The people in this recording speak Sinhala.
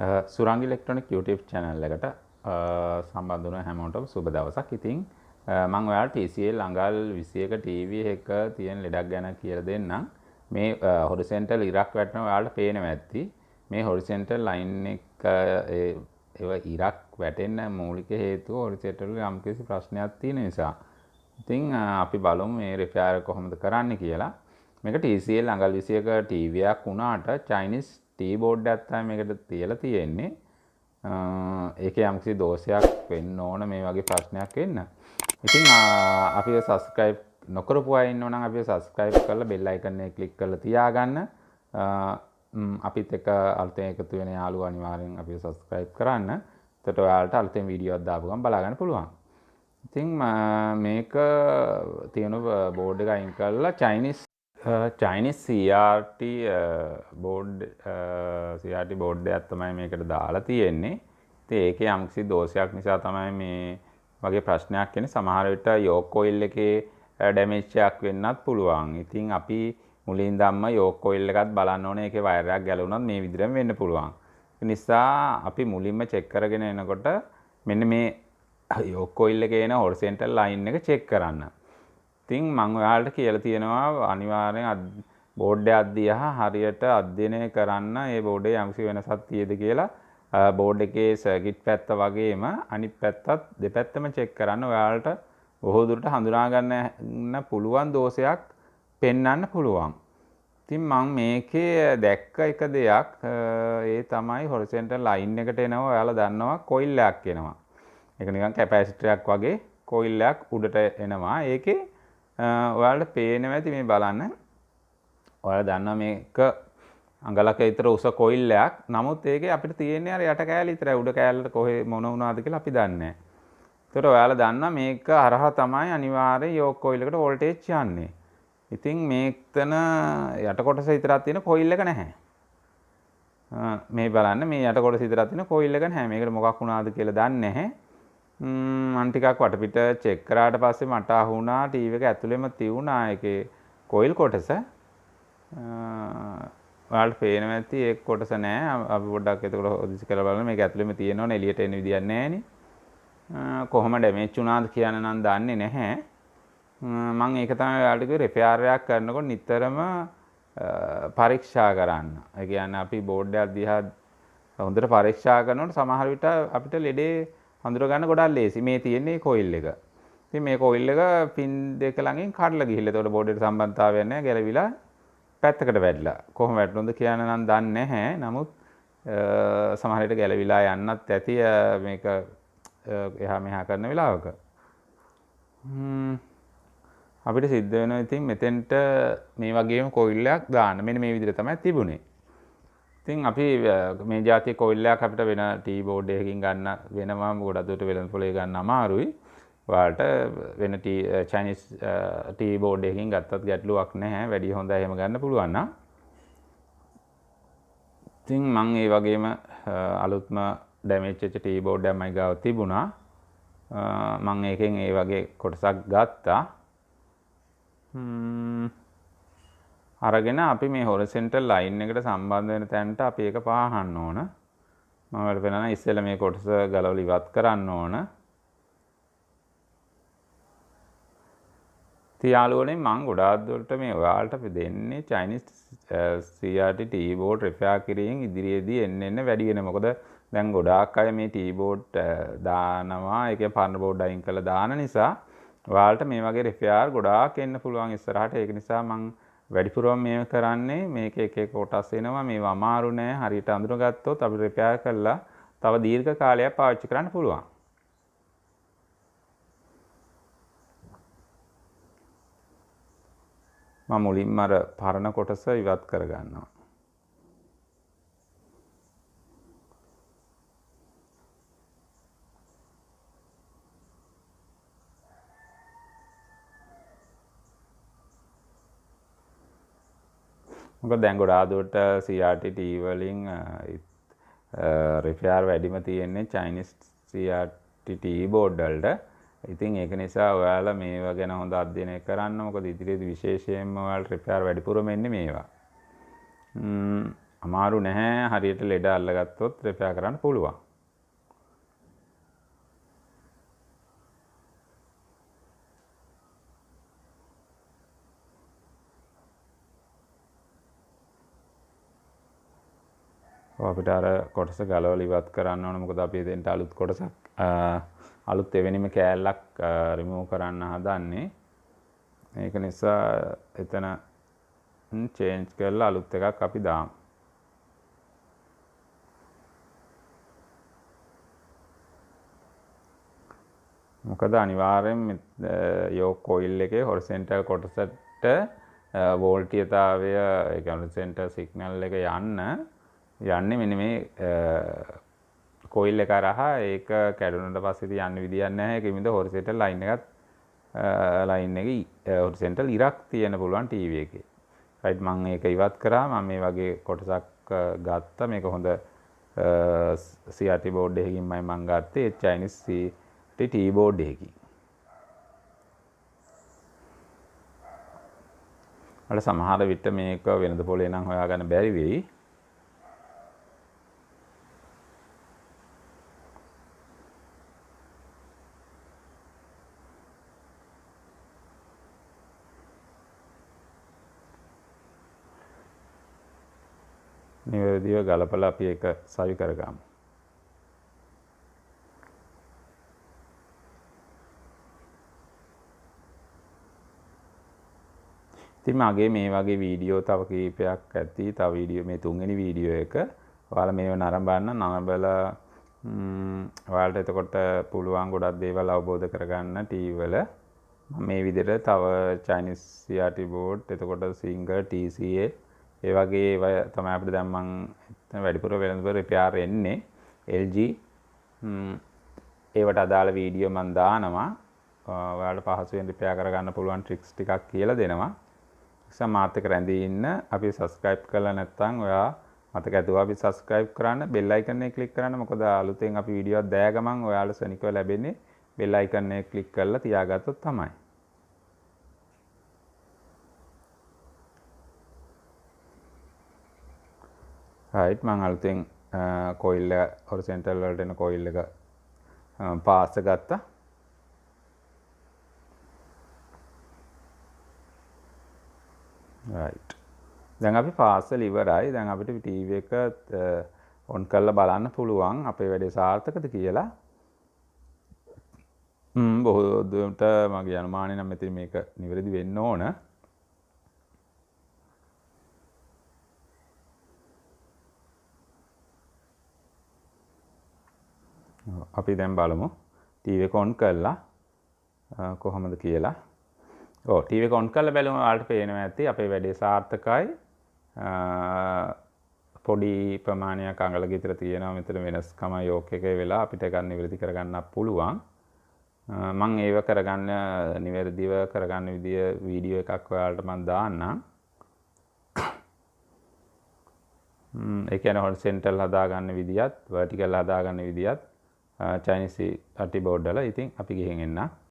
Suranga electronic YouTube channel එකට සම්බන්ධ වුණ හැමෝටම සුබ දවසක්. ඉතින් මම ඔයාලට TCL අඟල් 21 TV එක තියෙන ලෙඩක් ගැන කියලා දෙන්නම්. මේ horizontal ඉරක් වැටෙනවා ඔයාලට පේනවා ඇති. මේ horizontal line එක ඒව ඉරක් වැටෙන්න මූලික හේතුව horizontal යම්කිසි ප්‍රශ්නයක් තියෙන නිසා. ඉතින් අපි බලමු මේ repair කොහොමද කරන්න කියලා. මේක TCL අඟල් 21 TV එකක් වුණාට Chinese ටී බෝඩ් එකක් තමයි මේකට තියලා තියෙන්නේ. ඒකේ යම්කිසි දෝෂයක් වෙන්න ඕන මේ වගේ ප්‍රශ්නයක් එන්න. ඉතින් අපිව subscribe නොකරපු අය ඉන්නෝ නම් අපිව subscribe කරලා bell icon එක click කරලා තියාගන්න. අපිත් එක්ක අලුතෙන් එකතු වෙන යාළුවෝ අනිවාර්යෙන් අපිව subscribe කරන්න. එතකොට ඔයාලට අලුතෙන් වීඩියෝ එකක් දාපු ගමන් බලා ගන්න පුළුවන්. ඉතින් මේක තියෙන බෝඩ් එක අයින් කරලා Chinese CRT බෝඩ් එකක් තමයි මේකට දාලා තියෙන්නේ. ඉතින් ඒකේ යම්කිසි දෝෂයක් නිසා තමයි මේ වගේ ප්‍රශ්නයක් එන්නේ. සමහර විට යෝක් කොයිල් එකේ ඩැමේජ් එකක් වෙන්නත් පුළුවන්. ඉතින් අපි මුලින් ධම්ම යෝක් කොයිල් එකත් බලන්න ඕනේ. ඒකේ වයර් එකක් ගැලවුණොත් මේ විදිහටම වෙන්න පුළුවන්. ඒ නිසා අපි මුලින්ම චෙක් කරගෙන එනකොට මෙන්න මේ යෝක් කොයිල් එකේ එන horizontal line එක චෙක් කරන්න. ඉතින් මම ඔයාලට කියලා තියෙනවා අනිවාර්යෙන් බෝඩ් එකක් දිහා හරියට අධ්‍යයනය කරන්න. ඒ බෝඩ් එකේ යම්කිසි වෙනසක් තියෙද කියලා බෝඩ් එකේ සර්කිට් පැත්ත වගේම අනිත් පැත්තත් දෙපැත්තම චෙක් කරන්න. ඔයාලට බොහෝ දුරට හඳුනා ගන්න පුළුවන් දෝෂයක් පෙන්වන්න පුළුවන්. ඉතින් මම මේකේ දැක්ක එක දෙයක් ඒ තමයි horizontal line එකට එනවා. ඔයාලා දන්නවා කොයිල් එකක් එනවා. ඒක නිකන් කැපැසිටරයක් වගේ කොයිල් එකක් උඩට එනවා. ඒකේ ඔයාලට පේනවා ඇති මේ බලන්න. ඔයාලා දන්නවා මේක අඟලක විතර උස කොයිල් එකක්. නමුත් ඒකේ අපිට තියෙන්නේ අර යට කෑල්ල විතරයි. උඩ කෑල්ලට කොහේ මොන වුණාද කියලා අපි දන්නේ නැහැ. ඒතකොට ඔයාලා දන්නවා මේක හරහා තමයි අනිවාර්යෙන් යෝක් කොයිල් එකට වෝල්ටේජ් යන්නේ. ඉතින් මේකතන යට කොටස විතරක් තියෙන කොයිල් එක නැහැ. මේ බලන්න මේ යට කොටස විතරක් තියෙන කොයිල් එක නැහැ. මේකට මොකක් වුණාද කියලා දන්නේ නැහැ. මම ටිකක් වටපිට චෙක් කරාට පස්සේ මට අහුණා ටීවී එක ඇතුළෙම තියුණා ඒකේ කොයිල් කොටස. ඔයාලට පේනවා ඇති ඒ කොටස නෑ. අපි පොඩ්ඩක් එතකොට හොදිසි කරලා බලන්න මේක ඇතුළෙම තියෙනවනේ එළියට එන්න විදියක් නෑනේ. කොහොම ඩැමේජ් වුණාද කියන නම් දන්නේ නැහැ. මම ඒක තමයි ඔයාලට කිව්වේ රිපෙයාර් එකක් කරනකොට නිතරම පරීක්ෂා කරන්න. ඒ කියන්නේ අපි බෝඩ් එකක් දිහා හොඳට පරීක්ෂා කරනකොට සමහර විට අපිට ලෙඩේ හඳුර ගන්න ගොඩක් ලේසි. මේ තියෙන්නේ කොයිල් එක. ඉතින් මේ කොයිල් එක පින් දෙක ළඟින් කඩලා ගිහිල්ලා. ඒතකොට බෝඩ් එකට සම්බන්ධතාවයක් නැහැ. ගැලවිලා පැත්තකට වැටලා. කොහොම වැටුණාද කියන නම් දන්නේ නැහැ. නමුත් සමහර විට ගැලවිලා යන්නත් ඇති මේක එහා මෙහා කරන වෙලාවක. අපිට සිද්ධ වෙනවා ඉතින් මෙතෙන්ට මේ වගේම කොයිල් එකක් දාන්න. මෙන්න මේ විදිහට තමයි තිබුණේ. ඉතින් අපි මේ જાතිය කොයිල් එකක් අපිට වෙන ටී බෝඩ් එකකින් ගන්න වෙනම ගොඩක් දුරට වෙළඳ පොලේ ගන්න අමාරුයි. ඔයාලට වෙන Chinese ටී බෝඩ් එකකින් ගත්තත් ගැටලුවක් නැහැ. වැඩි හොඳයි එහෙම ගන්න පුළුවන් නම්. ඉතින් මම ඒ වගේම අලුත්ම ඩැමේජ් වෙච්ච ටී බෝඩ් එකක් මයි ගාව තිබුණා. මම ඒකෙන් ඒ වගේ කොටසක් ගත්තා. අරගෙන අපි මේ horizontal line එකට සම්බන්ධ වෙන තැනට අපි ඒක පාහන්න ඕන. මම ඔයාලට පෙන්නන ඉස්සෙල්ලා මේ කොටස ගලවලා ඉවත් කරන්න ඕන. තියාලුවනේ මම ගොඩාක් දුරට මේ ඔයාලට දෙන්නේ Chinese CRT T board repair කිරීම ඉදිරියේදී එන්න වැඩි වෙන. මොකද දැන් ගොඩාක් අය මේ ටී බෝඩ් දානවා. ඒකේ පරණ බෝඩ් අයින් කරලා දාන නිසා ඔයාලට මේ වගේ රිපෙයාර් ගොඩාක් එන්න පුළුවන් ඉස්සරහට. ඒක නිසා මම වැඩිපුරම මේක කරන්නේ මේක එක එක කොටස් එනවා. මේවා අමාරු නෑ. හරියට අඳුනගත්තොත් අපිට රිපෙයාර් කරලා තව දීර්ඝ කාලයක් පාවිච්චි කරන්න පුළුවන්. මම මුලින්ම අර පරණ කොටස ඉවත් කරගන්නවා. මොකද දැන් ගොඩාක් දුරට CRT ටී වලින් රිපෙයාර් වැඩිම තියෙන්නේ Chinese CRT ටී බෝඩ් වලට. ඉතින් ඒක නිසා ඔයාලා මේවා ගැන හොඳ අධ්‍යයනය කරන්න. මොකද ඉදිරියේදී විශේෂයෙන්ම ඔයාලට රිපෙයාර් වැඩිපුරම එන්නේ මේවා. අමාරු නැහැ. හරියට ලෙඩ අල්ලගත්තොත් රිපෙයාර් කරන්න පුළුවන්. අපිට අර කොටස ගලවලා ඉවත් කරන්න ඕන. මොකද අපි එතෙන්ට අලුත් කොටසක් අලුත් එවෙනිම කෑල්ලක් රිමූව් කරන්න හදන්නේ. ඒක නිසා එතන චේන්ජ් කරලා අලුත් එකක් අපි දාමු. මොකද අනිවාර්යෙන් යෝක් කොයිල් එකේ හොරිසොන්ටල් කොටසට වෝල්ටීයතාවය ඒ කියන්නේ හොරිසොන්ටල් සිග්නල් එක යන්නේ මෙන්න මේ කොයිල් එක හරහා. ඒක කැඩුනට පස්සේ යන්න විදියක් නැහැ. ඒකෙමින්ද හොරිසොන්ටල් ලයින් එකේ හොරිසොන්ටල් ඉරක් තියෙන්න පුළුවන් ටීවී එකේ. රයිට්, මම ඒක ඉවත් කරා. මම මේ වගේ කොටසක් ගත්තා. මේක හොඳ CRT බෝඩ් එකකින්මයි මම ගත්තේ. ඒ චයිනීස් CRT බෝඩ් එකකින්. වල සමහර විට මේක වෙනද පොලේ නම් හොයාගන්න බැරි වෙයි. නිවැරදිව ගලපලා අපි ඒක සවි කරගමු. ඉතින් මගේ මේ වගේ වීඩියෝ තව කීපයක් ඇති. තව වීඩියෝ මේ 3 වෙනි වීඩියෝ එක. ඔයාලා මේව නරඹලා ඔයාලට එතකොට පුළුවන් ගොඩක් දේවල් අවබෝධ කරගන්න ටීවී වල. මම මේ විදිහට තව චයිනීස් CRT බෝඩ්, එතකොට සිංගල් TCA ඒ වගේ ඒවා තමයි අපිට දැන් මම වැඩිපුර වෙළඳපොළ රිපෙයාර් එන්නේ. LG ඒවට අදාළ වීඩියෝ මම දානවා. ඔයාලට පහසුවෙන් රිපෙයාර් කරගන්න පුළුවන් ට්‍රික්ස් ටිකක් කියලා දෙනවා. නිසා මාත් එක්ක රැඳී ඉන්න. අපි සබ්ස්ක්‍රයිබ් කරලා නැත්නම් ඔයා මතක ඇතුව අපි සබ්ස්ක්‍රයිබ් කරන්න, බෙල් අයිකන් එක ක්ලික් කරන්න. මොකද අලුතෙන් අපි වීඩියෝ එකක් දැය ගමන් ඔයාලට සනිකව ලැබෙන්නේ බෙල් අයිකන් එක ක්ලික් කරලා තියාගත්තොත් තමයි. රයිට්, මම අලුතෙන් කොයිල් එක හොරිසොන්ටල් වලට එන කොයිල් එක පාස් ගත්තා. රයිට්, දැන් අපි පාසල් ඉවරයි. දැන් අපිට ටීවී එක ඔන් කරලා බලන්න පුළුවන් අපේ වැඩේ සාර්ථකද කියලා. බොහෝ දුරට මගේ අනුමානය නම් මෙතන මේක නිවැරදි වෙන්න ඕන. අපි දැන් බලමු ටීවී එක ඔන් කරලා කොහොමද කියලා. ටීවී එක ඔන් කරලා බලමු. ඔයාලට පේනවා ඇති අපේ වැඩේ සාර්ථකයි. පොඩි ප්‍රමාණයක් අඟල ගෙතර තියෙනවා මෙතන වෙනස්කම යෝක් එකේ වෙලා අපිට ගන්න නිවැරදි කරගන්න පුළුවන්. මම ඒව කරගන්න නිවැරදිව කරගන්න විදිය වීඩියෝ එකක් ඔයාලට මම දාන්නම්. ඒ කියන්නේ හොරිසොන්ටල් හදාගන්න විදියත්, වර්ටිකල් හදාගන්න විදියත් චයිනීස් CRT බෝඩ් වල. ඉතින් අපි ගිහින් එන්න.